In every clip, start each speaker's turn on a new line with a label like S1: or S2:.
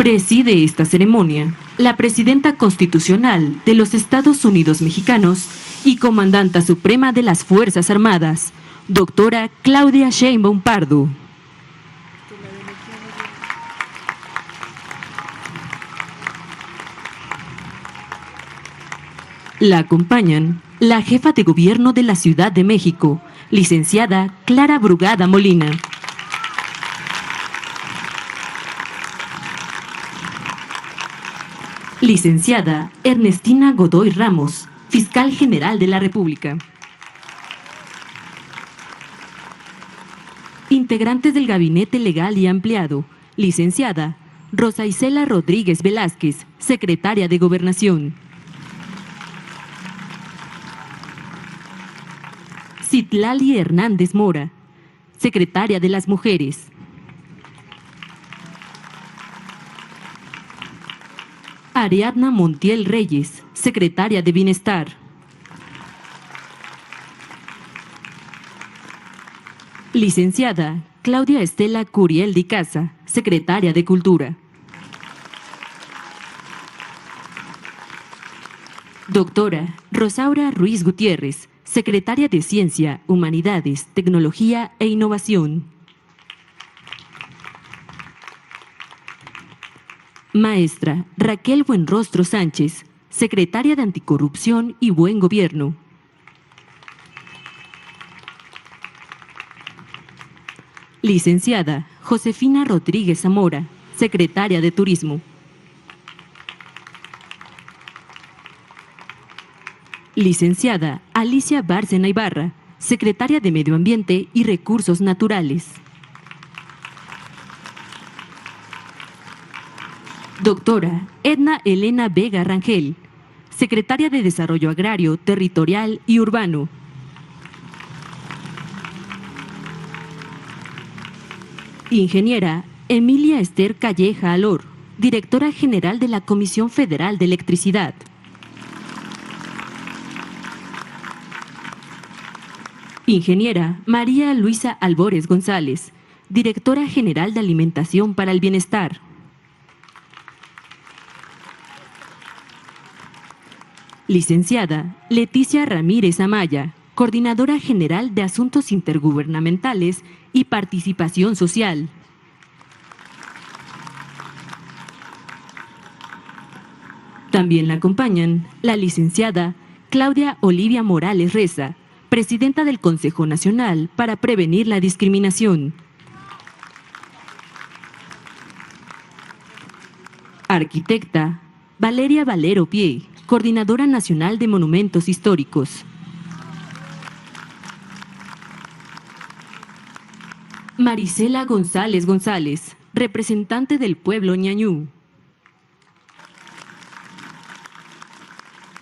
S1: Preside esta ceremonia la Presidenta Constitucional de los Estados Unidos Mexicanos y Comandanta Suprema de las Fuerzas Armadas, doctora Claudia Sheinbaum Pardo. La acompañan la jefa de gobierno de la Ciudad de México, licenciada Clara Brugada Molina. Licenciada Ernestina Godoy Ramos, Fiscal General de la República. Integrantes del Gabinete Legal y Ampliado, licenciada Rosa Isela Rodríguez Velázquez, Secretaria de Gobernación. Citlali Hernández Mora, Secretaria de las Mujeres. Ariadna Montiel Reyes, Secretaria de Bienestar. Licenciada Claudia Estela Curiel de Casa, Secretaria de Cultura. Doctora Rosaura Ruiz Gutiérrez, Secretaria de Ciencia, Humanidades, Tecnología e Innovación. Maestra Raquel Buenrostro Sánchez, Secretaria de Anticorrupción y Buen Gobierno. Licenciada Josefina Rodríguez Zamora, Secretaria de Turismo. Licenciada Alicia Bárcena Ibarra, Secretaria de Medio Ambiente y Recursos Naturales. Doctora Edna Elena Vega Rangel, Secretaria de Desarrollo Agrario, Territorial y Urbano. Ingeniera Emilia Esther Calleja Alor, Directora General de la Comisión Federal de Electricidad. Ingeniera María Luisa Albores González, Directora General de Alimentación para el Bienestar. Licenciada Leticia Ramírez Amaya, Coordinadora General de Asuntos Intergubernamentales y Participación Social. También la acompañan la licenciada Claudia Olivia Morales Reza, Presidenta del Consejo Nacional para Prevenir la Discriminación. Arquitecta Valeria Valero Pie, Coordinadora Nacional de Monumentos Históricos. Marisela González González, representante del pueblo ñañú.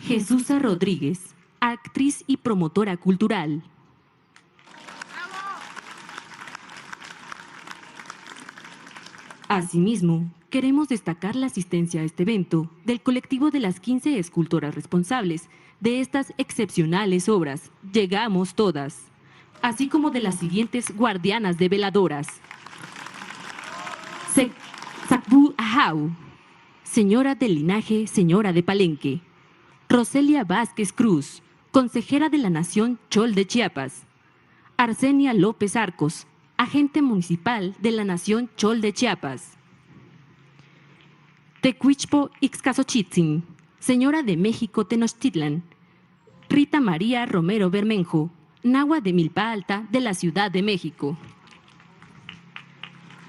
S1: Jesusa Rodríguez, actriz y promotora cultural. Asimismo, queremos destacar la asistencia a este evento del colectivo de las 15 escultoras responsables de estas excepcionales obras, Llegamos Todas, así como de las siguientes guardianas de veladoras. Sacbú Ahau, señora del linaje, señora de Palenque. Roselia Vázquez Cruz, consejera de la Nación Chol de Chiapas. Arsenia López Arcos, agente municipal de la Nación Chol de Chiapas. Tecuichpo Ixcazochitzin, señora de México Tenochtitlan. Rita María Romero Bermenjo, Nahua de Milpa Alta de la Ciudad de México.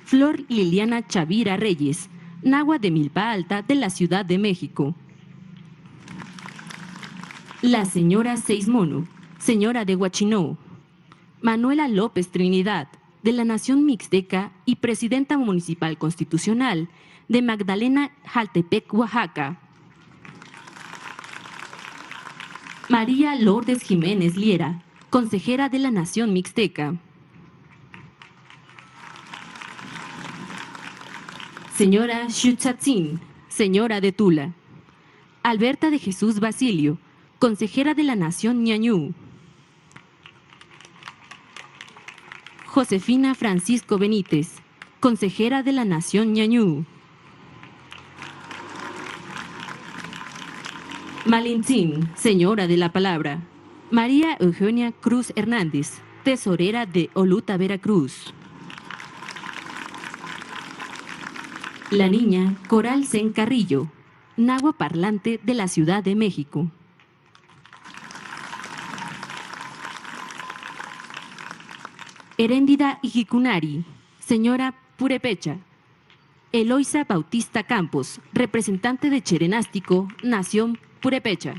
S1: Flor Liliana Chavira Reyes, Nahua de Milpa Alta de la Ciudad de México. La señora Seismono, señora de Huachinó. Manuela López Trinidad, de la Nación Mixteca y Presidenta Municipal Constitucional de Magdalena Jaltepec, Oaxaca. María Lourdes Jiménez Liera, consejera de la Nación Mixteca. Señora Xuchatzin, señora de Tula. Alberta de Jesús Basilio, consejera de la Nación ñañú. Josefina Francisco Benítez, consejera de la Nación ñañú. Malintzin, señora de la palabra. María Eugenia Cruz Hernández, tesorera de Oluta, Veracruz. La niña Coral Sen Carrillo, nahua parlante de la Ciudad de México. Heréndida Ijikunari, señora Purepecha. Eloisa Bautista Campos, representante de Cherenástico, Nación Purepecha.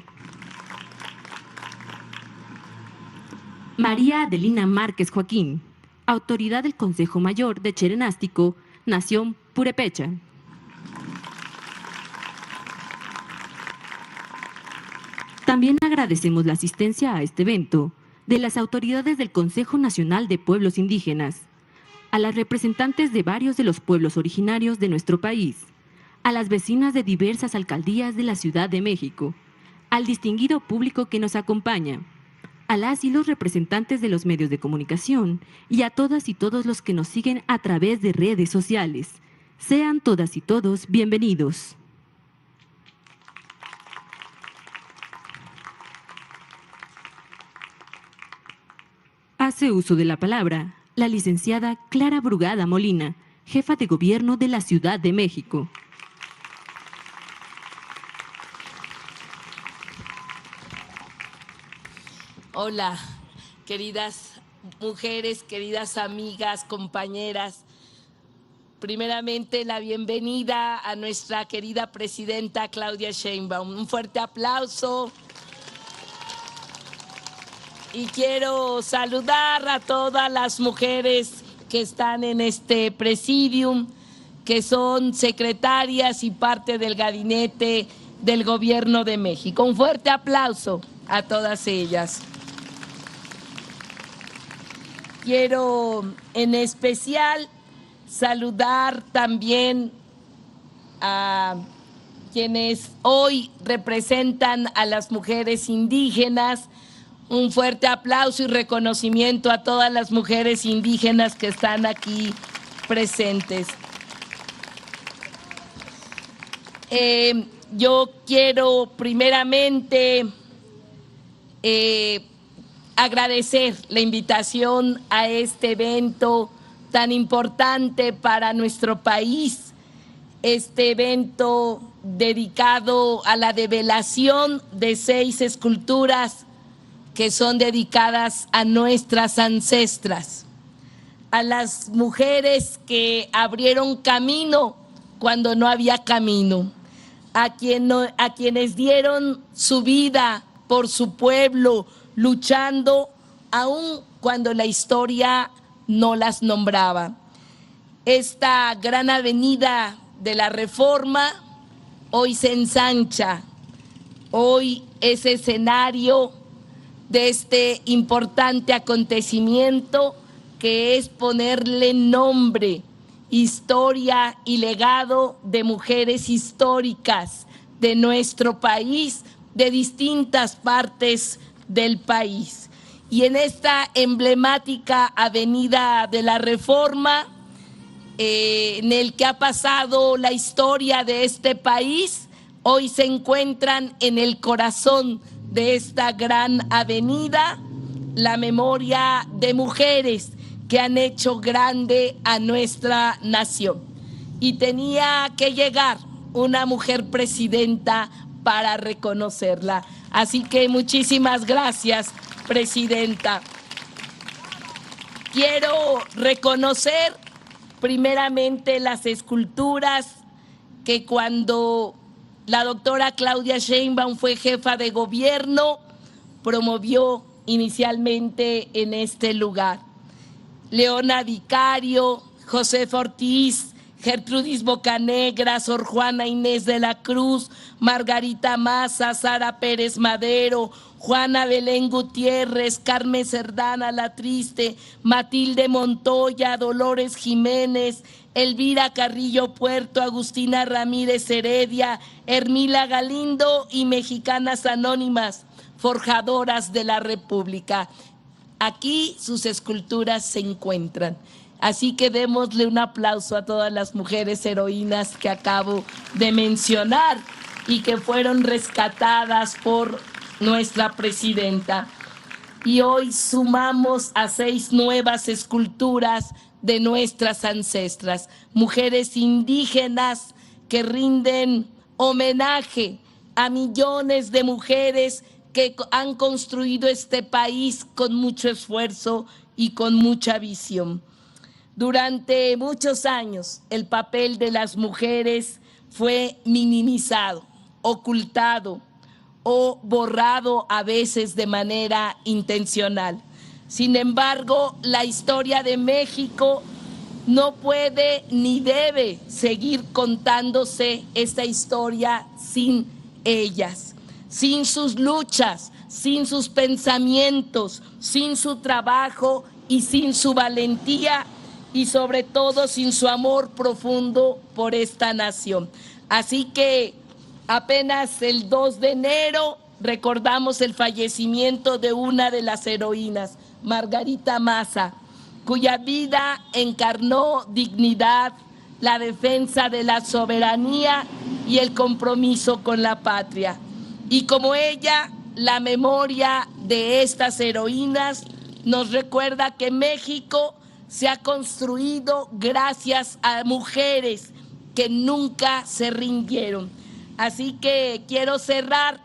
S1: María Adelina Márquez Joaquín, autoridad del Consejo Mayor de Cherenástico, Nación Purepecha. También agradecemos la asistencia a este evento de las autoridades del Consejo Nacional de Pueblos Indígenas, a las representantes de varios de los pueblos originarios de nuestro país, a las vecinas de diversas alcaldías de la Ciudad de México, al distinguido público que nos acompaña, a las y los representantes de los medios de comunicación y a todas y todos los que nos siguen a través de redes sociales. Sean todas y todos bienvenidos. Hace uso de la palabra la licenciada Clara Brugada Molina, jefa de gobierno de la Ciudad de México.
S2: Hola, queridas mujeres, queridas amigas, compañeras. Primeramente, la bienvenida a nuestra querida presidenta Claudia Sheinbaum. Un fuerte aplauso. Y quiero saludar a todas las mujeres que están en este presidium, que son secretarias y parte del gabinete del Gobierno de México. Un fuerte aplauso a todas ellas. Quiero en especial saludar también a quienes hoy representan a las mujeres indígenas. Un fuerte aplauso y reconocimiento a todas las mujeres indígenas que están aquí presentes. Yo quiero primeramente agradecer la invitación a este evento tan importante para nuestro país, este evento dedicado a la develación de 6 esculturas que son dedicadas a nuestras ancestras, a las mujeres que abrieron camino cuando no había camino, a quienes dieron su vida por su pueblo, luchando aun cuando la historia no las nombraba. Esta gran avenida de la Reforma hoy se ensancha, hoy es escenario de este importante acontecimiento que es ponerle nombre, historia y legado de mujeres históricas de nuestro país, de distintas partes del país. Y en esta emblemática avenida de la Reforma, en el que ha pasado la historia de este país, hoy se encuentran en el corazón de esta gran avenida la memoria de mujeres que han hecho grande a nuestra nación. Y tenía que llegar una mujer presidenta para reconocerla. Así que muchísimas gracias, presidenta. Quiero reconocer primeramente las esculturas que cuando la doctora Claudia Sheinbaum fue jefa de gobierno, promovió inicialmente en este lugar. Leona Vicario, José Ortiz, Gertrudis Bocanegra, Sor Juana Inés de la Cruz, Margarita Maza, Sara Pérez Madero, Juana Belén Gutiérrez, Carmen Cerdana La Triste, Matilde Montoya, Dolores Jiménez, Elvira Carrillo Puerto, Agustina Ramírez Heredia, Hermila Galindo y Mexicanas Anónimas, forjadoras de la República. Aquí sus esculturas se encuentran. Así que démosle un aplauso a todas las mujeres heroínas que acabo de mencionar y que fueron rescatadas por nuestra presidenta. Y hoy sumamos a 6 nuevas esculturas de nuestras ancestras, mujeres indígenas que rinden homenaje a millones de mujeres que han construido este país con mucho esfuerzo y con mucha visión. Durante muchos años el papel de las mujeres fue minimizado, ocultado o borrado a veces de manera intencional. Sin embargo, la historia de México no puede ni debe seguir contándose esta historia sin ellas, sin sus luchas, sin sus pensamientos, sin su trabajo y sin su valentía y sobre todo sin su amor profundo por esta nación. Así que apenas el 2 de enero recordamos el fallecimiento de una de las heroínas, Margarita Maza, cuya vida encarnó dignidad, la defensa de la soberanía y el compromiso con la patria. Y como ella, la memoria de estas heroínas nos recuerda que México se ha construido gracias a mujeres que nunca se rindieron. Así que quiero cerrar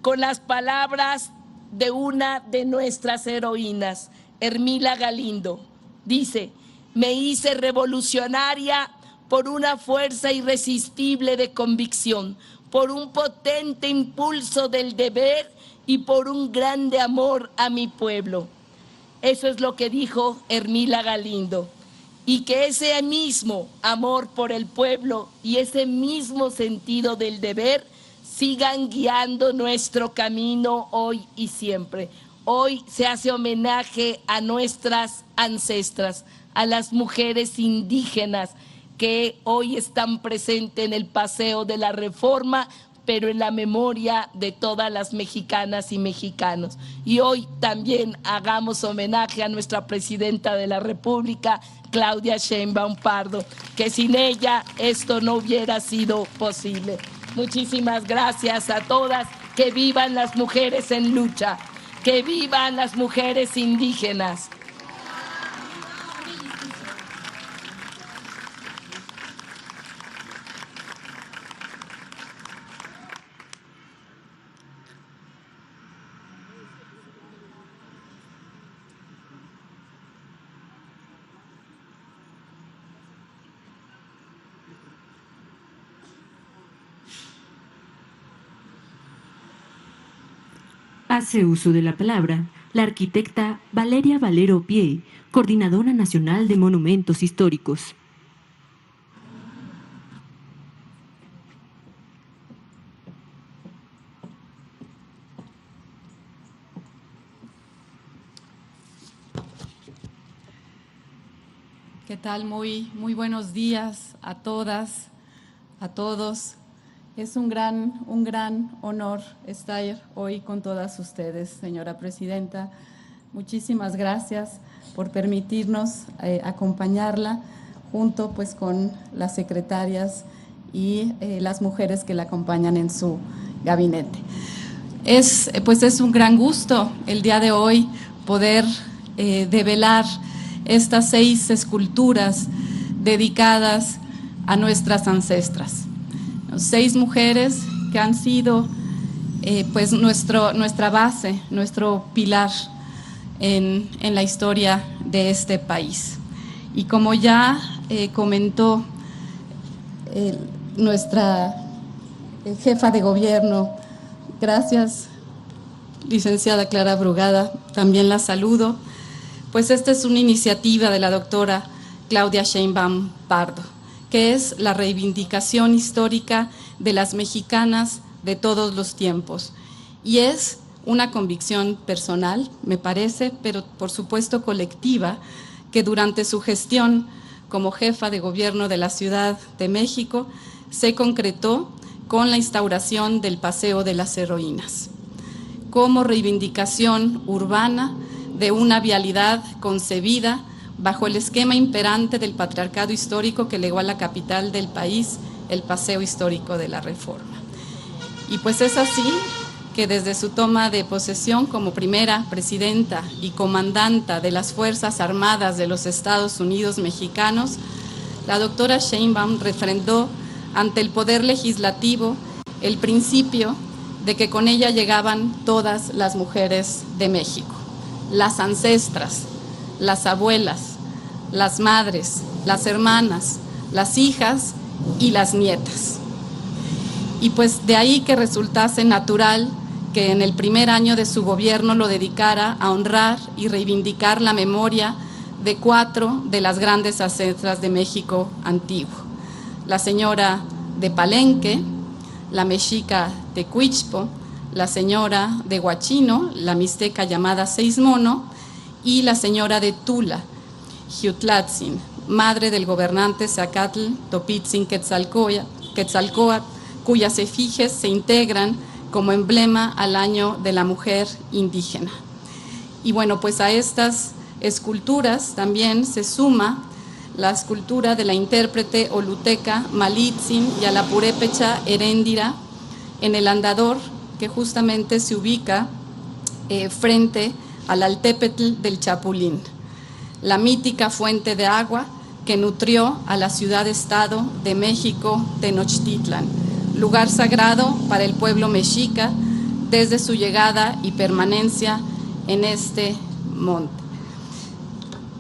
S2: con las palabras de una de nuestras heroínas, Hermila Galindo. Dice: me hice revolucionaria por una fuerza irresistible de convicción, por un potente impulso del deber y por un grande amor a mi pueblo. Eso es lo que dijo Hermila Galindo. Y que ese mismo amor por el pueblo y ese mismo sentido del deber sigan guiando nuestro camino hoy y siempre. Hoy se hace homenaje a nuestras ancestras, a las mujeres indígenas que hoy están presentes en el Paseo de la Reforma, pero en la memoria de todas las mexicanas y mexicanos. Y hoy también hagamos homenaje a nuestra presidenta de la República, Claudia Sheinbaum Pardo, que sin ella esto no hubiera sido posible. Muchísimas gracias a todas. Que vivan las mujeres en lucha, que vivan las mujeres indígenas.
S1: Hace uso de la palabra la arquitecta Valeria Valero Pie, Coordinadora Nacional de Monumentos Históricos.
S3: ¿Qué tal? Muy buenos días a todas, a todos. Es un gran honor estar hoy con todas ustedes, señora presidenta. Muchísimas gracias por permitirnos acompañarla junto pues con las secretarias y las mujeres que la acompañan en su gabinete. Es un gran gusto el día de hoy poder develar estas 6 esculturas dedicadas a nuestras ancestras. 6 mujeres que han sido pues nuestra base, nuestro pilar en la historia de este país. Y como ya comentó nuestra jefa de gobierno, gracias, licenciada Clara Brugada, también la saludo, pues esta es una iniciativa de la doctora Claudia Sheinbaum Pardo, que es la reivindicación histórica de las mexicanas de todos los tiempos. Y es una convicción personal, me parece, pero por supuesto colectiva, que durante su gestión como jefa de gobierno de la Ciudad de México se concretó con la instauración del Paseo de las Heroínas, como reivindicación urbana de una vialidad concebida bajo el esquema imperante del patriarcado histórico que legó a la capital del país el Paseo Histórico de la Reforma. Y pues es así que desde su toma de posesión como primera presidenta y comandanta de las Fuerzas Armadas de los Estados Unidos mexicanos, la doctora Sheinbaum refrendó ante el Poder Legislativo el principio de que con ella llegaban todas las mujeres de México, las ancestras, las abuelas, las madres, las hermanas, las hijas y las nietas. Y pues de ahí que resultase natural que en el primer año de su gobierno lo dedicara a honrar y reivindicar la memoria de 4 de las grandes ancestras de México antiguo: la señora de Palenque, la mexica Tecuichpo, la señora de Huachino, la mixteca llamada Seismono, y la señora de Tula, Xiutlatzin, madre del gobernante Zacatl Topitzin Quetzalcóatl, cuyas efigies se integran como emblema al año de la mujer indígena. Y bueno, pues a estas esculturas también se suma la escultura de la intérprete oluteca Malitzin y a la purépecha Heréndira en el andador que justamente se ubica frente al Altépetl del Chapulín, la mítica fuente de agua que nutrió a la ciudad-estado de México, Tenochtitlan, lugar sagrado para el pueblo mexica desde su llegada y permanencia en este monte.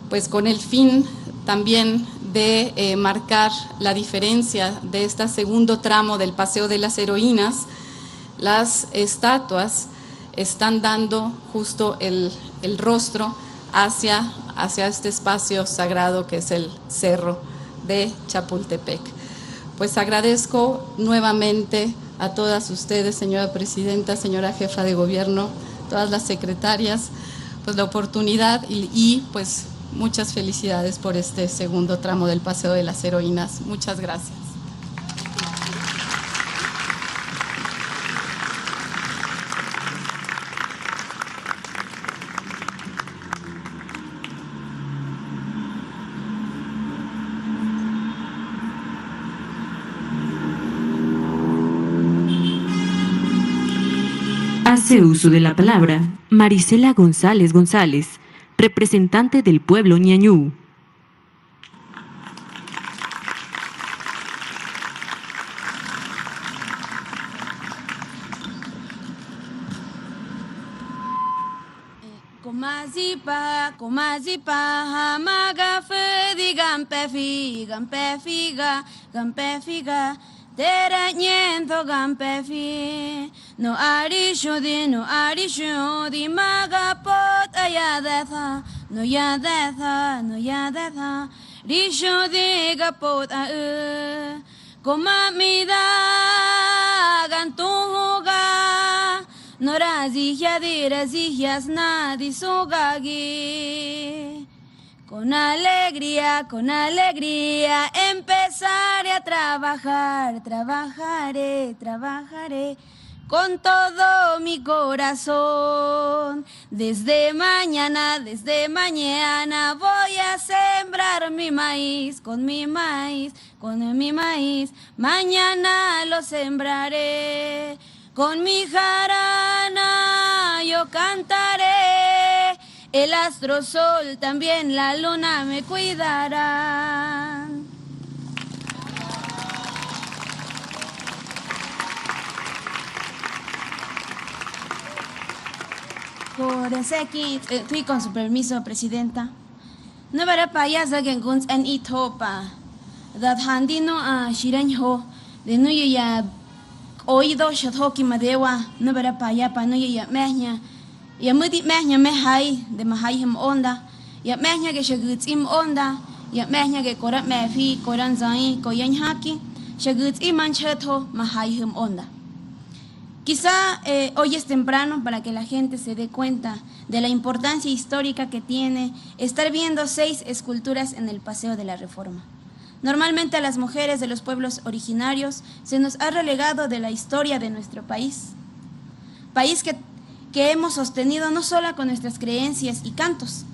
S3: Pues con el fin también de marcar la diferencia de este segundo tramo del Paseo de las Heroínas, las estatuas están dando justo el rostro hacia este espacio sagrado que es el Cerro de Chapultepec. Pues agradezco nuevamente a todas ustedes, señora presidenta, señora jefa de gobierno, todas las secretarias, pues la oportunidad y pues muchas felicidades por este segundo tramo del Paseo de las Heroínas. Muchas gracias.
S1: Hace uso de la palabra Marisela González González, representante del pueblo ñañú.
S4: Comazipa, hamaga fedi gampefiga, terañento gampefi, no arisho di magapot ayadetha, no yadetha, risho di gapot comamida gantuga, no razija di razijas nadi sugagi. Con alegría, empezaré a trabajar, trabajaré con todo mi corazón. Desde mañana voy a sembrar mi maíz, con mi maíz. Mañana lo sembraré, con mi jarana yo cantaré. El astro sol, también la luna me cuidarán. Por ese aquí, estoy con su permiso, presidenta. No verá payasa que en itopa. Dat handino a shiranjo. De no ya oído shatoki madewa. No verá payapa, no ya mehña. Ya muti mehña mehai de mahai him onda. Ya mehña que shaguts im onda. Ya mehña que korat mefi, koran zai, koyan haki. Shaguts iman cheto mahai him onda. Quizá hoy es temprano para que la gente se dé cuenta de la importancia histórica que tiene estar viendo 6 esculturas en el Paseo de la Reforma. Normalmente a las mujeres de los pueblos originarios se nos ha relegado de la historia de nuestro país. País que hemos sostenido no solo con nuestras creencias y cantos,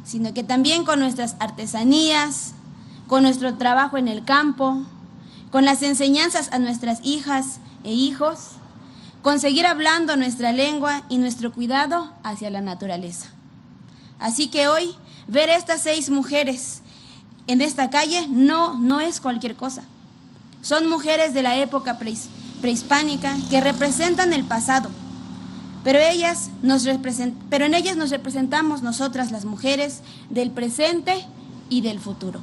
S4: sino que también con nuestras artesanías, con nuestro trabajo en el campo, con las enseñanzas a nuestras hijas e hijos, con seguir hablando nuestra lengua y nuestro cuidado hacia la naturaleza. Así que hoy, ver estas 6 mujeres en esta calle no es cualquier cosa. Son mujeres de la época prehispánica que representan el pasado, pero en ellas nos representamos nosotras las mujeres del presente y del futuro.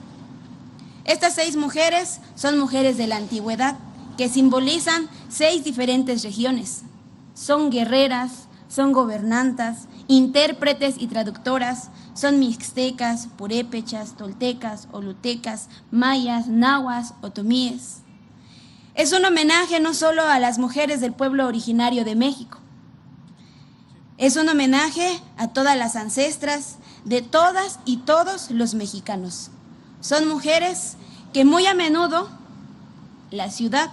S4: Estas 6 mujeres son mujeres de la antigüedad que simbolizan 6 diferentes regiones. Son guerreras, son gobernantas, intérpretes y traductoras, son mixtecas, purépechas, toltecas, olutecas, mayas, nahuas, otomíes. Es un homenaje no solo a las mujeres del pueblo originario de México, es un homenaje a todas las ancestras de todas y todos los mexicanos. Son mujeres que muy a menudo la Ciudad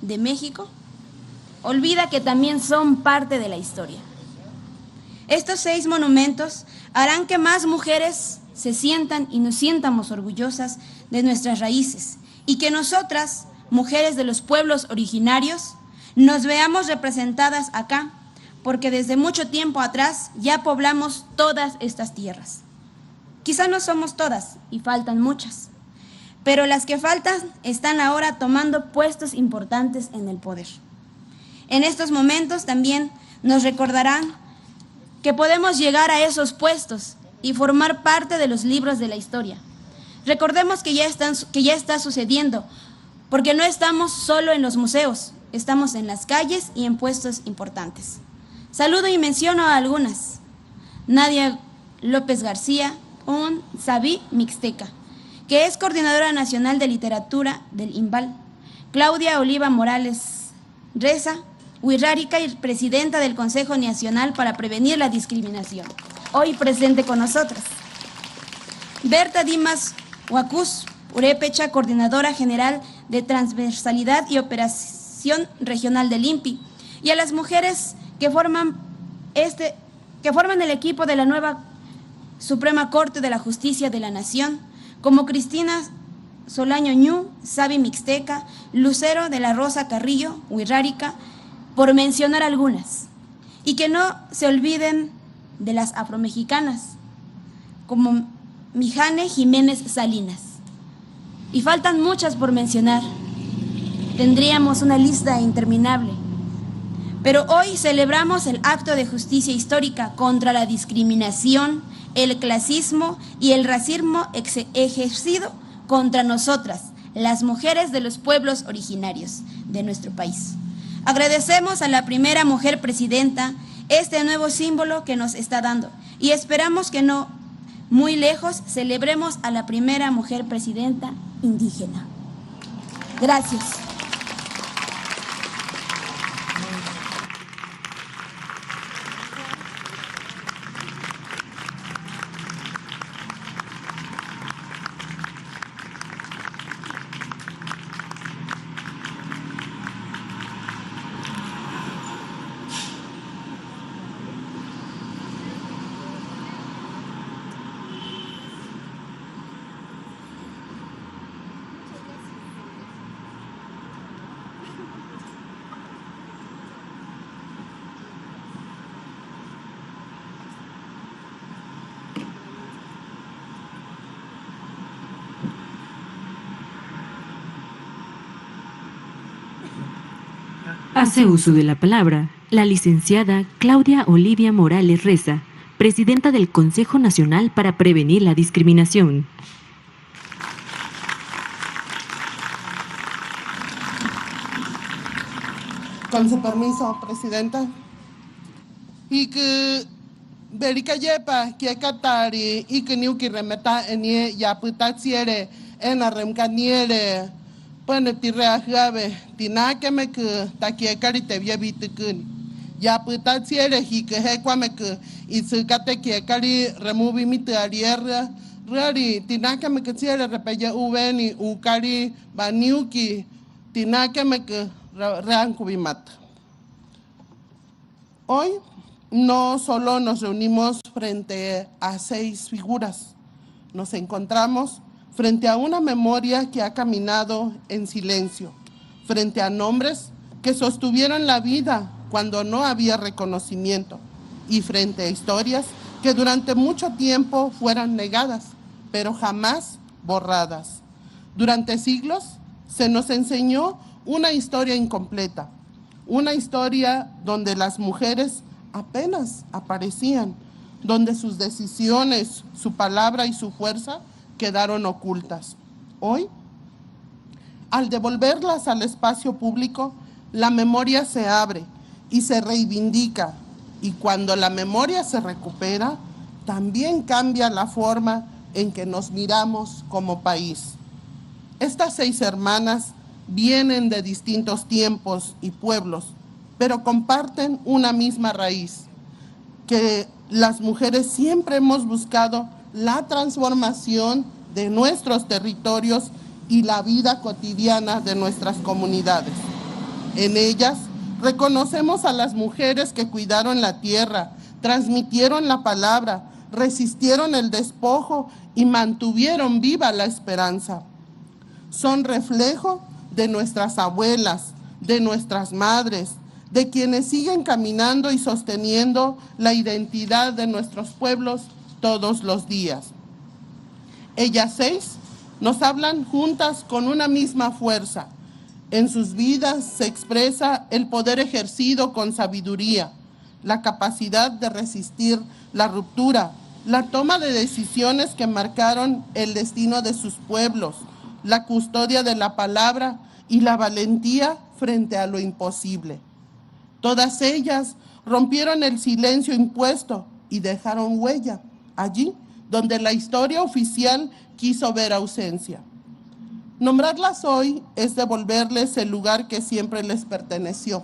S4: de México olvida que también son parte de la historia. Estos 6 monumentos harán que más mujeres se sientan y nos sientamos orgullosas de nuestras raíces y que nosotras, mujeres de los pueblos originarios, nos veamos representadas acá, porque desde mucho tiempo atrás ya poblamos todas estas tierras. Quizá no somos todas y faltan muchas, pero las que faltan están ahora tomando puestos importantes en el poder. En estos momentos también nos recordarán que podemos llegar a esos puestos y formar parte de los libros de la historia. Recordemos que ya está sucediendo, porque no estamos solo en los museos, estamos en las calles y en puestos importantes. Saludo y menciono a algunas. Nadia López García, un sabí mixteca, que es coordinadora nacional de literatura del IMBAL. Claudia Oliva Morales Reza, huirrárica y presidenta del Consejo Nacional para Prevenir la Discriminación, hoy presente con nosotras. Berta Dimas Huacús, purépecha, coordinadora general de Transversalidad y Operación Regional del INPI, y a las mujeres que forman el equipo de la nueva Suprema Corte de la Justicia de la Nación, como Cristina Solaño Ñu, Sabi Mixteca, Lucero de la Rosa Carrillo, huirrárica, por mencionar algunas. Y que no se olviden de las afromexicanas, como Mijane Jiménez Salinas. Y faltan muchas por mencionar. Tendríamos una lista interminable. Pero hoy celebramos el acto de justicia histórica contra la discriminación, el clasismo y el racismo ejercido contra nosotras, las mujeres de los pueblos originarios de nuestro país. Agradecemos a la primera mujer presidenta este nuevo símbolo que nos está dando y esperamos que no muy lejos celebremos a la primera mujer presidenta indígena. Gracias.
S1: Hace uso de la palabra la licenciada Claudia Olivia Morales Reza, presidenta del Consejo Nacional para Prevenir la Discriminación.
S5: Con su permiso, presidenta. Y que Berica Yepa, que Catari, y que Niuki remeta en ya putatsiere, en arremcaniere. Bueno, tirrea grave, tinakeme que taquiecari te via vitukun. Ya putatsiere, y que hequame que, y se cate que cari removi mi tearierra, rari, tinakeme que tsiere repella uveni, ucari, baniuki, tinakeme que reancubimat. Hoy no solo nos reunimos frente a 6 figuras, nos encontramos frente a una memoria que ha caminado en silencio, frente a nombres que sostuvieron la vida cuando no había reconocimiento y frente a historias que durante mucho tiempo fueron negadas, pero jamás borradas. Durante siglos se nos enseñó una historia incompleta, una historia donde las mujeres apenas aparecían, donde sus decisiones, su palabra y su fuerza quedaron ocultas. Hoy, al devolverlas al espacio público, la memoria se abre y se reivindica, y cuando la memoria se recupera, también cambia la forma en que nos miramos como país. Estas 6 hermanas vienen de distintos tiempos y pueblos, pero comparten una misma raíz, que las mujeres siempre hemos buscado la transformación de nuestros territorios y la vida cotidiana de nuestras comunidades. En ellas reconocemos a las mujeres que cuidaron la tierra, transmitieron la palabra, resistieron el despojo y mantuvieron viva la esperanza. Son reflejo de nuestras abuelas, de nuestras madres, de quienes siguen caminando y sosteniendo la identidad de nuestros pueblos todos los días. Ellas 6 nos hablan juntas con una misma fuerza. En sus vidas se expresa el poder ejercido con sabiduría, la capacidad de resistir la ruptura, la toma de decisiones que marcaron el destino de sus pueblos, la custodia de la palabra y la valentía frente a lo imposible. Todas ellas rompieron el silencio impuesto y dejaron huella allí donde la historia oficial quiso ver ausencia. Nombrarlas hoy es devolverles el lugar que siempre les perteneció.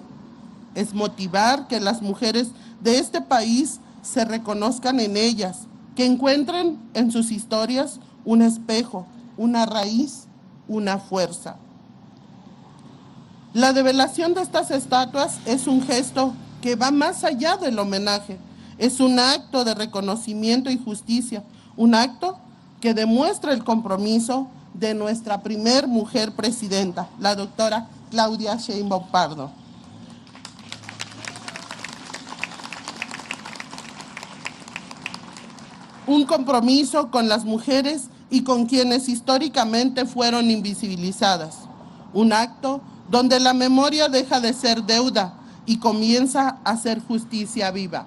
S5: Es motivar que las mujeres de este país se reconozcan en ellas, que encuentren en sus historias un espejo, una raíz, una fuerza. La develación de estas estatuas es un gesto que va más allá del homenaje. Es un acto de reconocimiento y justicia, un acto que demuestra el compromiso de nuestra primer mujer presidenta, la doctora Claudia Sheinbaum Pardo. Un compromiso con las mujeres y con quienes históricamente fueron invisibilizadas. Un acto donde la memoria deja de ser deuda y comienza a ser justicia viva.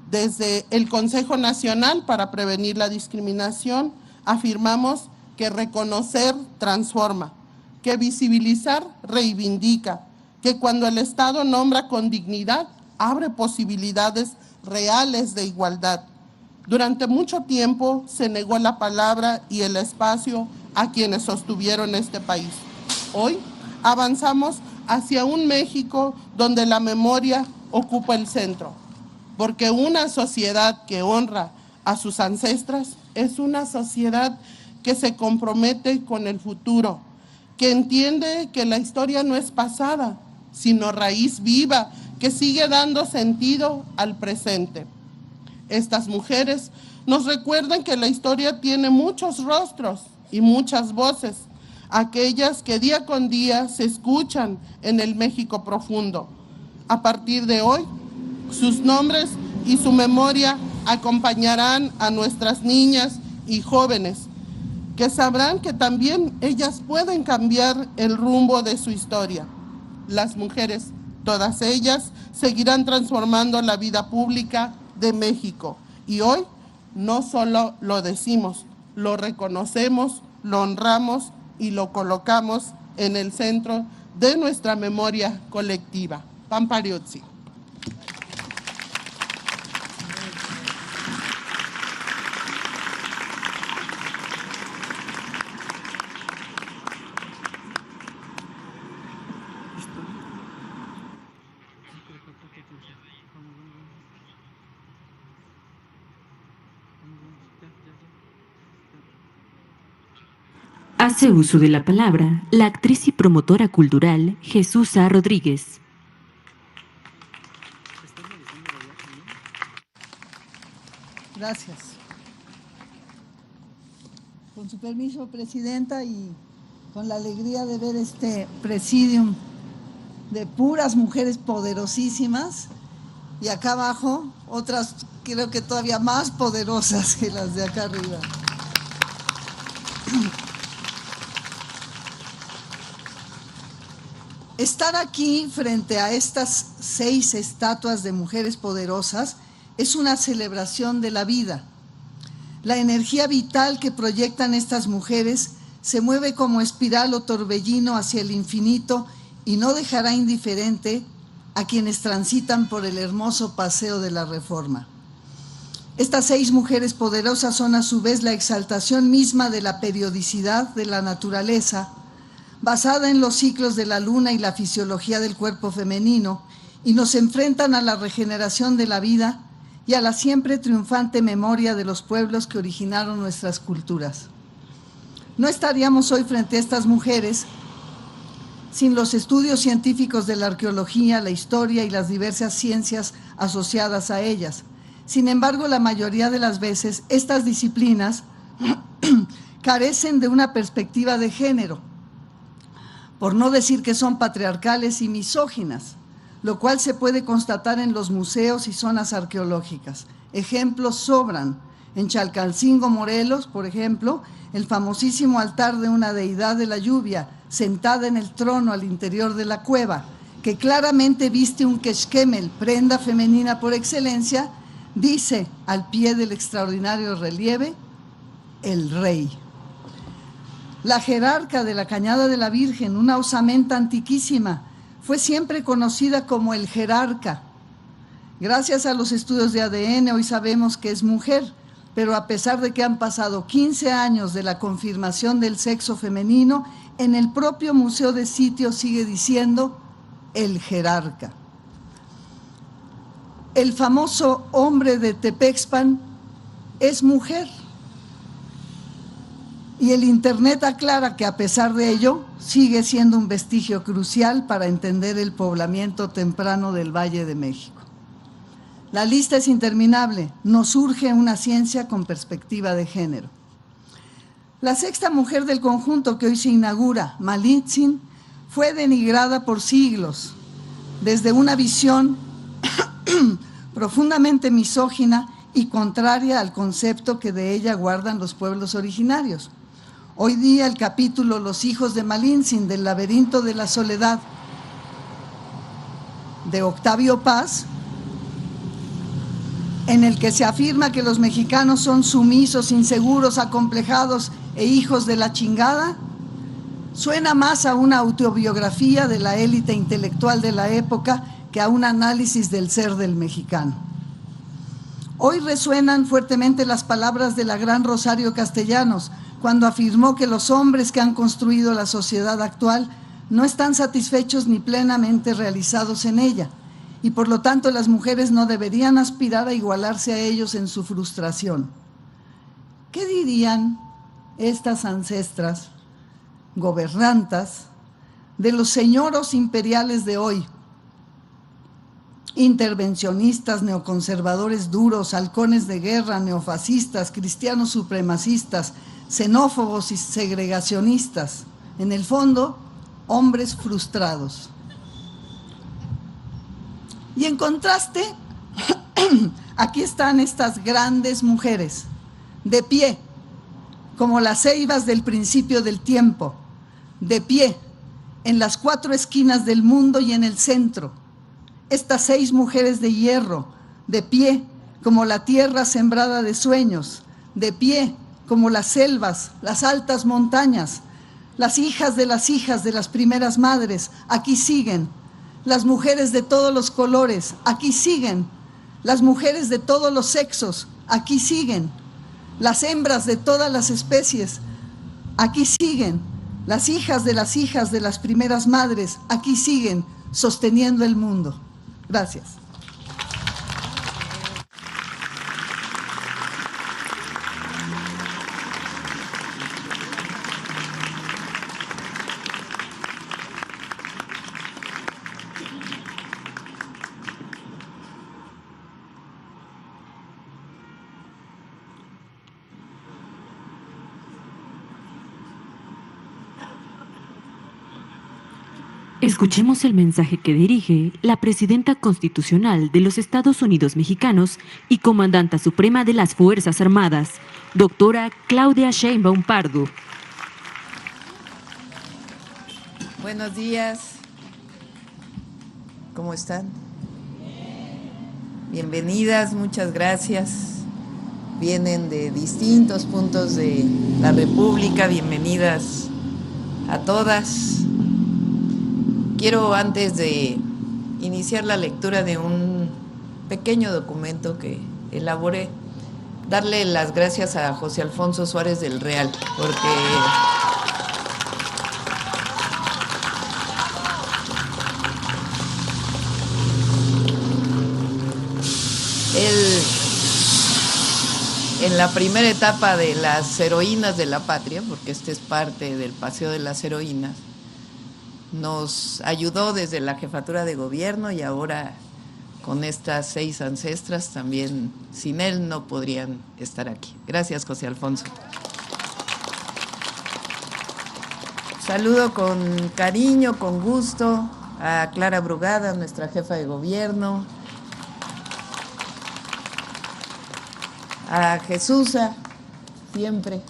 S5: Desde el Consejo Nacional para Prevenir la Discriminación afirmamos que reconocer transforma, que visibilizar reivindica, que cuando el Estado nombra con dignidad abre posibilidades reales de igualdad. Durante mucho tiempo se negó la palabra y el espacio a quienes sostuvieron este país. Hoy avanzamos hacia un México donde la memoria ocupa el centro, porque una sociedad que honra a sus ancestras es una sociedad que se compromete con el futuro, que entiende que la historia no es pasada, sino raíz viva, que sigue dando sentido al presente. Estas mujeres nos recuerdan que la historia tiene muchos rostros y muchas voces, aquellas que día con día se escuchan en el México profundo. A partir de hoy, sus nombres y su memoria acompañarán a nuestras niñas y jóvenes, que sabrán que también ellas pueden cambiar el rumbo de su historia. Las mujeres, todas ellas, seguirán transformando la vida pública de México. Y hoy no solo lo decimos, lo reconocemos, lo honramos y lo colocamos en el centro de nuestra memoria colectiva. Pampariotsi.
S1: Hace uso de la palabra la actriz y promotora cultural Jesús Rodríguez.
S6: Gracias. Con su permiso, Presidenta, y con la alegría de ver este presidium de puras mujeres poderosísimas, y acá abajo otras creo que todavía más poderosas que las de acá arriba. Estar aquí frente a estas 6 estatuas de mujeres poderosas es una celebración de la vida. La energía vital que proyectan estas mujeres se mueve como espiral o torbellino hacia el infinito y no dejará indiferente a quienes transitan por el hermoso paseo de la Reforma. Estas 6 mujeres poderosas son a su vez la exaltación misma de la periodicidad de la naturaleza, basada en los ciclos de la luna y la fisiología del cuerpo femenino, y nos enfrentan a la regeneración de la vida y a la siempre triunfante memoria de los pueblos que originaron nuestras culturas. No estaríamos hoy frente a estas mujeres sin los estudios científicos de la arqueología, la historia y las diversas ciencias asociadas a ellas. Sin embargo, la mayoría de las veces estas disciplinas carecen de una perspectiva de género, por no decir que son patriarcales y misóginas, lo cual se puede constatar en los museos y zonas arqueológicas. Ejemplos sobran. En Chalcalcingo, Morelos, por ejemplo, el famosísimo altar de una deidad de la lluvia, sentada en el trono al interior de la cueva, que claramente viste un quexquemel, prenda femenina por excelencia, dice al pie del extraordinario relieve, el rey. La jerarca de la Cañada de la Virgen, una osamenta antiquísima, fue siempre conocida como el jerarca. Gracias a los estudios de ADN hoy sabemos que es mujer, pero a pesar de que han pasado 15 años de la confirmación del sexo femenino, en el propio Museo de Sitio sigue diciendo el jerarca. El famoso hombre de Tepexpan es mujer. Y el Internet aclara que a pesar de ello, sigue siendo un vestigio crucial para entender el poblamiento temprano del Valle de México. La lista es interminable, nos urge una ciencia con perspectiva de género. La 6ª mujer del conjunto que hoy se inaugura, Malintzin, fue denigrada por siglos, desde una visión profundamente misógina y contraria al concepto que de ella guardan los pueblos originarios. Hoy día el capítulo Los hijos de Malintzin, del laberinto de la soledad, de Octavio Paz, en el que se afirma que los mexicanos son sumisos, inseguros, acomplejados e hijos de la chingada, suena más a una autobiografía de la élite intelectual de la época que a un análisis del ser del mexicano. Hoy resuenan fuertemente las palabras de la gran Rosario Castellanos, cuando afirmó que los hombres que han construido la sociedad actual no están satisfechos ni plenamente realizados en ella, y por lo tanto las mujeres no deberían aspirar a igualarse a ellos en su frustración. ¿Qué dirían estas ancestras, gobernantas, de los señoros imperiales de hoy? Intervencionistas, neoconservadores duros, halcones de guerra, neofascistas, cristianos supremacistas, xenófobos y segregacionistas. En el fondo, hombres frustrados. Y en contraste, aquí están estas grandes mujeres, de pie, como las ceibas del principio del tiempo, de pie, en las 4 esquinas del mundo y en el centro. Estas 6 mujeres de hierro, de pie, como la tierra sembrada de sueños, de pie, como las selvas, las altas montañas, las hijas de las primeras madres, aquí siguen. Las mujeres de todos los colores, aquí siguen. Las mujeres de todos los sexos, aquí siguen. Las hembras de todas las especies, aquí siguen. Las hijas de las primeras madres, aquí siguen, sosteniendo el mundo. Gracias.
S1: Escuchemos el mensaje que dirige la Presidenta Constitucional de los Estados Unidos Mexicanos y Comandanta Suprema de las Fuerzas Armadas, doctora Claudia Sheinbaum Pardo.
S7: Buenos días. ¿Cómo están? Bienvenidas, muchas gracias. Vienen de distintos puntos de la República. Bienvenidas a todas. Quiero, antes de iniciar la lectura de un pequeño documento que elaboré, darle las gracias a José Alfonso Suárez del Real, porque él, en la primera etapa de las heroínas de la patria, porque este es parte del Paseo de las Heroínas, nos ayudó desde la jefatura de gobierno, y ahora con estas 6 ancestras también, sin él no podrían estar aquí. Gracias, José Alfonso. Saludo con cariño, con gusto a Clara Brugada, nuestra jefa de gobierno, a Jesusa, siempre,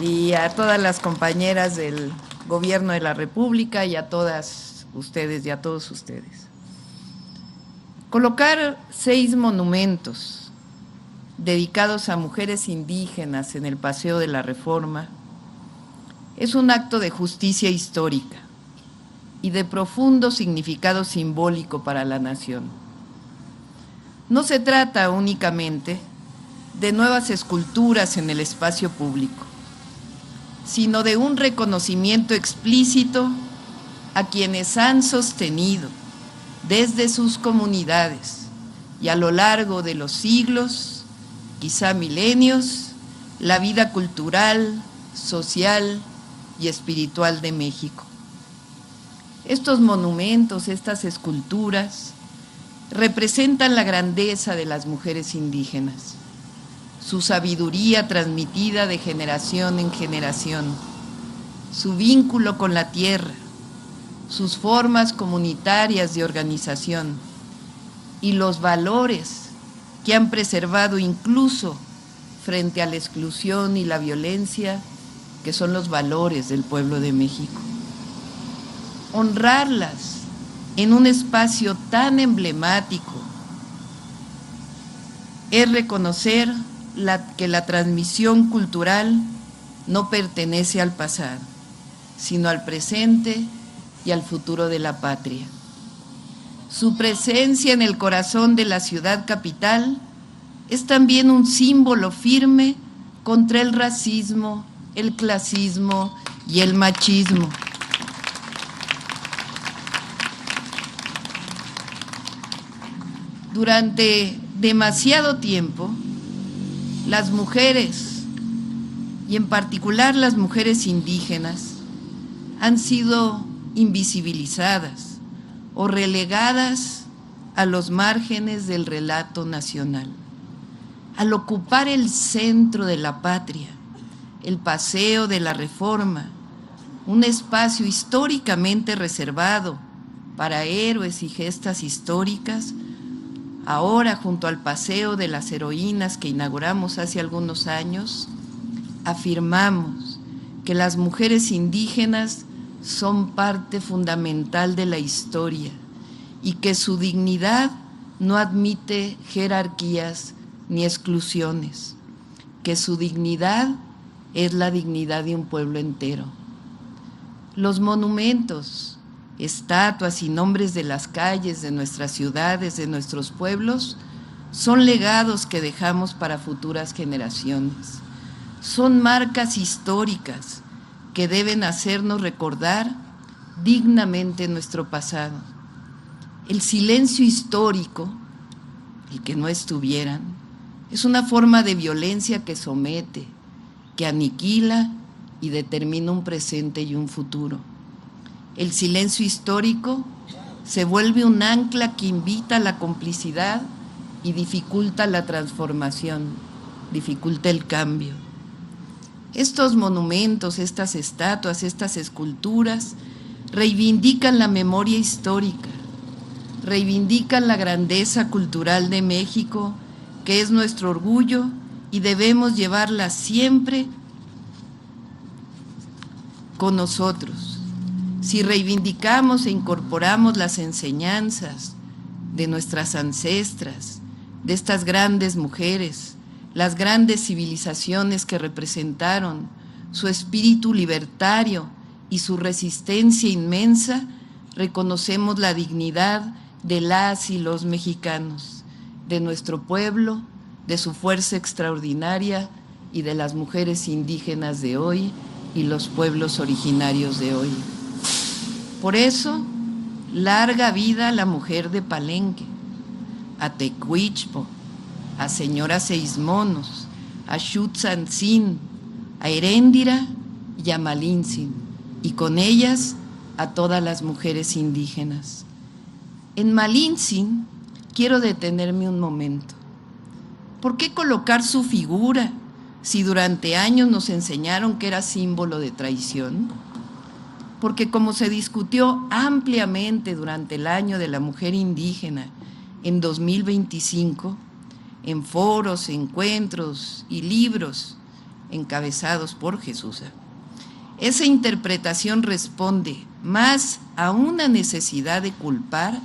S7: y a todas las compañeras del Gobierno de la República, y a todas ustedes y a todos ustedes. Colocar 6 monumentos dedicados a mujeres indígenas en el Paseo de la Reforma es un acto de justicia histórica y de profundo significado simbólico para la nación. No se trata únicamente de nuevas esculturas en el espacio público, sino de un reconocimiento explícito a quienes han sostenido desde sus comunidades y a lo largo de los siglos, quizá milenios, la vida cultural, social y espiritual de México. Estos monumentos, estas esculturas, representan la grandeza de las mujeres indígenas, su sabiduría transmitida de generación en generación, su vínculo con la tierra, sus formas comunitarias de organización y los valores que han preservado incluso frente a la exclusión y la violencia, que son los valores del pueblo de México. Honrarlas en un espacio tan emblemático es reconocer que la transmisión cultural no pertenece al pasado, sino al presente y al futuro de la patria. Su presencia en el corazón de la ciudad capital es también un símbolo firme contra el racismo, el clasismo y el machismo. Durante demasiado tiempo, las mujeres, y en particular las mujeres indígenas, han sido invisibilizadas o relegadas a los márgenes del relato nacional. Al ocupar el centro de la patria, el Paseo de la Reforma, un espacio históricamente reservado para héroes y gestas históricas, ahora, junto al Paseo de las Heroínas que inauguramos hace algunos años, afirmamos que las mujeres indígenas son parte fundamental de la historia y que su dignidad no admite jerarquías ni exclusiones, que su dignidad es la dignidad de un pueblo entero. Los monumentos, estatuas y nombres de las calles de nuestras ciudades, de nuestros pueblos, son legados que dejamos para futuras generaciones. Son marcas históricas que deben hacernos recordar dignamente nuestro pasado. El silencio histórico, el que no estuvieran, es una forma de violencia que somete, que aniquila y determina un presente y un futuro. El silencio histórico se vuelve un ancla que invita a la complicidad y dificulta la transformación, dificulta el cambio. Estos monumentos, estas estatuas, estas esculturas reivindican la memoria histórica, reivindican la grandeza cultural de México, que es nuestro orgullo, y debemos llevarla siempre con nosotros. Si reivindicamos e incorporamos las enseñanzas de nuestras ancestras, de estas grandes mujeres, las grandes civilizaciones que representaron, su espíritu libertario y su resistencia inmensa, reconocemos la dignidad de las y los mexicanos, de nuestro pueblo, de su fuerza extraordinaria y de las mujeres indígenas de hoy y los pueblos originarios de hoy. Por eso, larga vida a la mujer de Palenque, a Tecuichpo, a Señora Seismonos, a Xutzantzin, a Heréndira y a Malintzin, y con ellas a todas las mujeres indígenas. En Malintzin quiero detenerme un momento. ¿Por qué colocar su figura si durante años nos enseñaron que era símbolo de traición? Porque como se discutió ampliamente durante el año de la mujer indígena en 2025, en foros, encuentros y libros encabezados por Jesús, esa interpretación responde más a una necesidad de culpar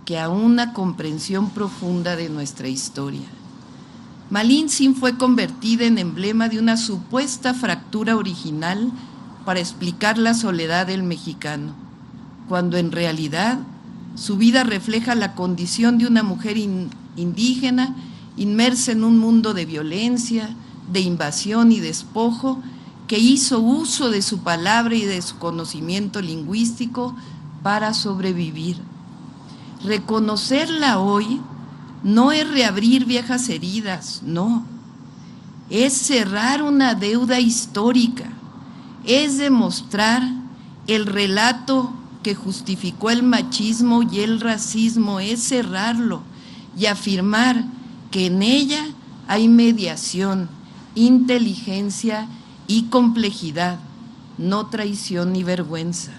S7: que a una comprensión profunda de nuestra historia. Malintzin fue convertida en emblema de una supuesta fractura original para explicar la soledad del mexicano, cuando en realidad su vida refleja la condición de una mujer indígena inmersa en un mundo de violencia, de invasión y despojo, que hizo uso de su palabra y de su conocimiento lingüístico para sobrevivir. Reconocerla hoy no es reabrir viejas heridas, no. Es cerrar una deuda histórica, es demostrar el relato que justificó el machismo y el racismo, es cerrarlo y afirmar que en ella hay mediación, inteligencia y complejidad, no traición ni vergüenza.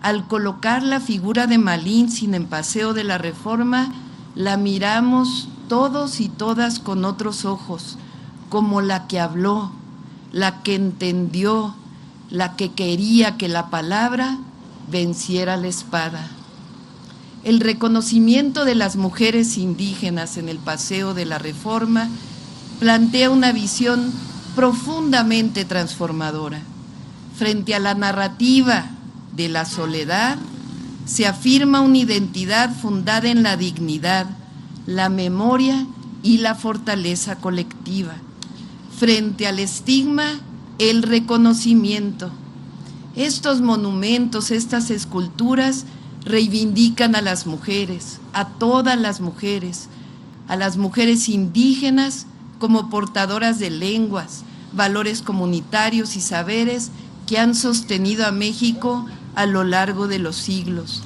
S7: Al colocar la figura de Malintzin en Paseo de la Reforma, la miramos todos y todas con otros ojos, como la que habló, la que entendió, la que quería que la palabra venciera la espada. El reconocimiento de las mujeres indígenas en el Paseo de la Reforma plantea una visión profundamente transformadora. Frente a la narrativa de la soledad, se afirma una identidad fundada en la dignidad, la memoria y la fortaleza colectiva. Frente al estigma, el reconocimiento. Estos monumentos, estas esculturas, reivindican a las mujeres, a todas las mujeres, a las mujeres indígenas como portadoras de lenguas, valores comunitarios y saberes que han sostenido a México a lo largo de los siglos.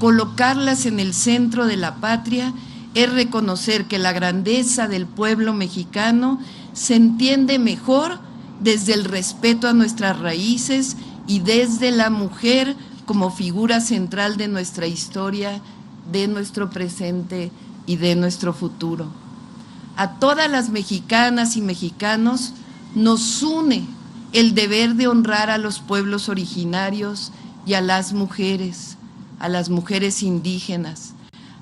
S7: Colocarlas en el centro de la patria es reconocer que la grandeza del pueblo mexicano se entiende mejor desde el respeto a nuestras raíces y desde la mujer como figura central de nuestra historia, de nuestro presente y de nuestro futuro. A todas las mexicanas y mexicanos nos une el deber de honrar a los pueblos originarios y a las mujeres indígenas,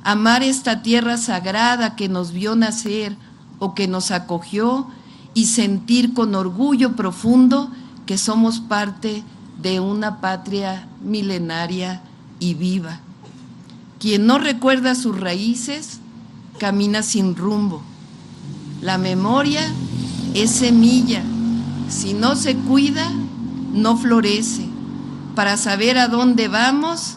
S7: amar esta tierra sagrada que nos vio nacer o que nos acogió y sentir con orgullo profundo que somos parte de una patria milenaria y viva. Quien no recuerda sus raíces, camina sin rumbo. La memoria es semilla, si no se cuida, no florece. Para saber a dónde vamos,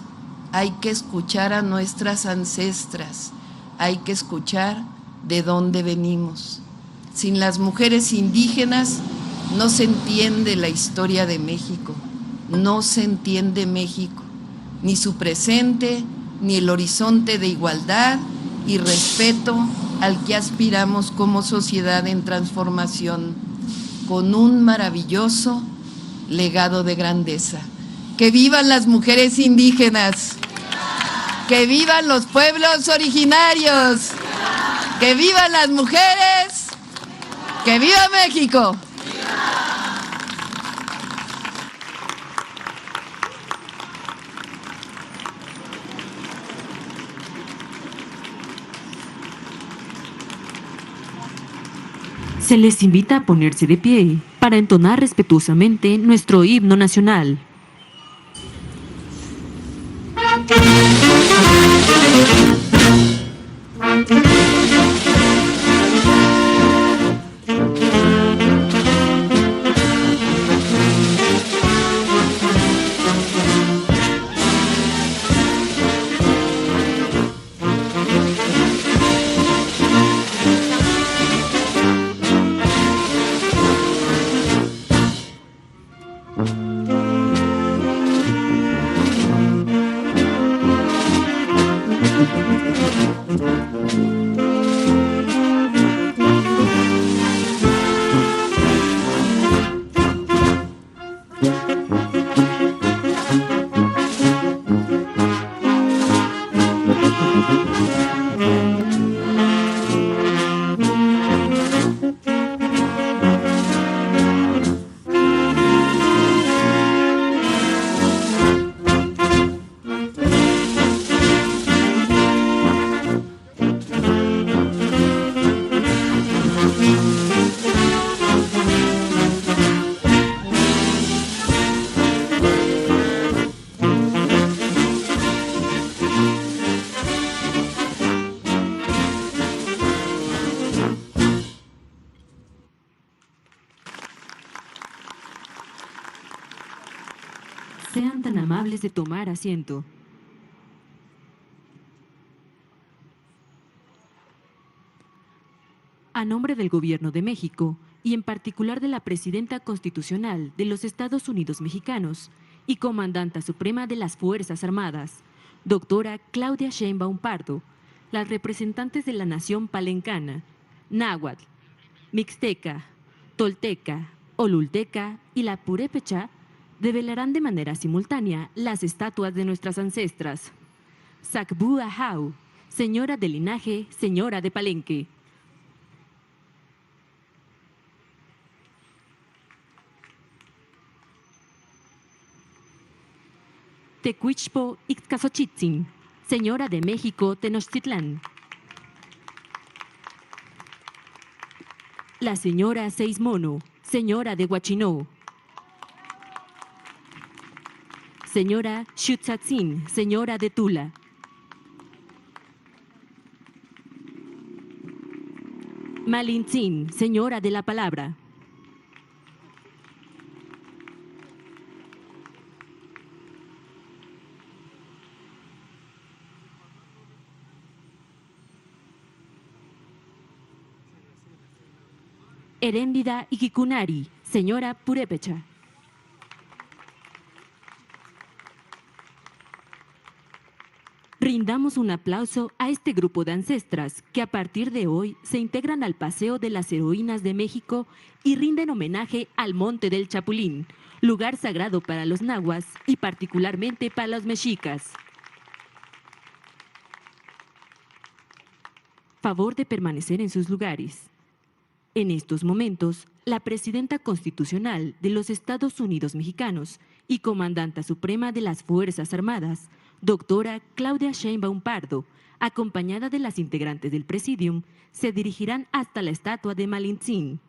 S7: hay que escuchar a nuestras ancestras, hay que escuchar de dónde venimos. Sin las mujeres indígenas no se entiende la historia de México, no se entiende México, ni su presente, ni el horizonte de igualdad y respeto al que aspiramos como sociedad en transformación, con un maravilloso legado de grandeza. Que vivan las mujeres indígenas. Que vivan los pueblos originarios. Que vivan las mujeres. Que viva México.
S1: Se les invita a ponerse de pie para entonar respetuosamente nuestro himno nacional. Sean tan amables de tomar asiento. A nombre del Gobierno de México, y en particular de la Presidenta Constitucional de los Estados Unidos Mexicanos y Comandanta Suprema de las Fuerzas Armadas, doctora Claudia Sheinbaum Pardo, las representantes de la nación palencana, náhuatl, mixteca, tolteca, olulteca y la purépecha, develarán de manera simultánea las estatuas de nuestras ancestras. Sacbú Ahau, señora de linaje, señora de Palenque. Tecuichpo Ixcazochitzin, señora de México, Tenochtitlán. La señora Seismono, señora de Huachinó. Señora Xutzatzin, señora de Tula. Malintzin, señora de la Palabra. Heréndida Iquikunari, señora purépecha. Rindamos un aplauso a este grupo de ancestras que a partir de hoy se integran al Paseo de las Heroínas de México y rinden homenaje al Monte del Chapulín, lugar sagrado para los nahuas y particularmente para los mexicas. Favor de permanecer en sus lugares. En estos momentos, la Presidenta Constitucional de los Estados Unidos Mexicanos y Comandanta Suprema de las Fuerzas Armadas, doctora Claudia Sheinbaum Pardo, acompañada de las integrantes del Presidium, se dirigirán hasta la estatua de Malintzin.